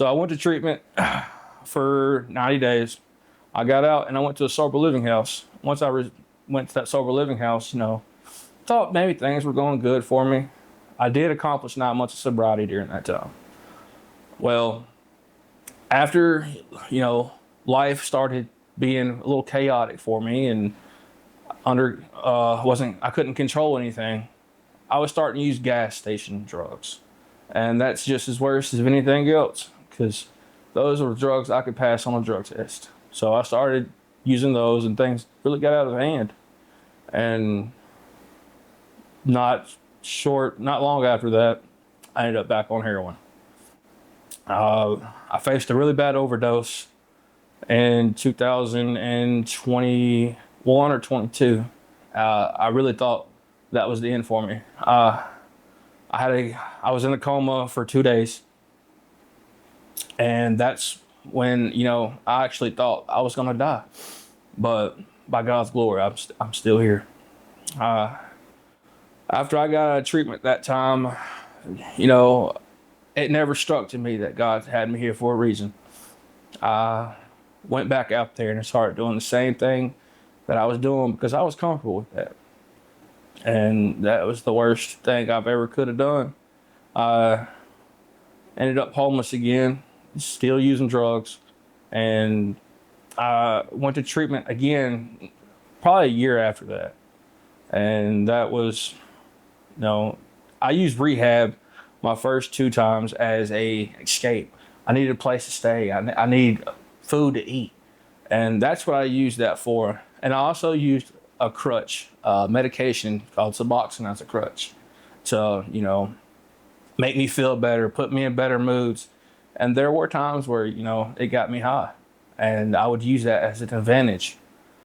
So I went to treatment for 90 days. I got out and I went to a sober living house. Once went to that sober living house, thought maybe things were going good for me. I did accomplish 9 months of sobriety during that time. Well, after, life started being a little chaotic for me and I couldn't control anything. I was starting to use gas station drugs. And that's just as worse as anything else because those are drugs I could pass on a drug test. So I started using those and things really got out of hand. And not long after that, I ended up back on heroin. I faced a really bad overdose in 2021 or 22. I really thought that was the end for me. I was in a coma for 2 days, and that's when I actually thought I was gonna die. But by God's glory, I'm still here. After I got out of treatment that time, it never struck to me that God had me here for a reason. I went back out there and started doing the same thing that I was doing because I was comfortable with that. And that was the worst thing I've ever could have done. I ended up homeless again, still using drugs, and I went to treatment again probably a year after that. And that was, I used rehab my first 2 times as a escape. I needed a place to stay. I need food to eat. And that's what I used that for. And I also used a crutch, medication called Suboxone as a crutch to, make me feel better, put me in better moods. And there were times where, it got me high. And I would use that as an advantage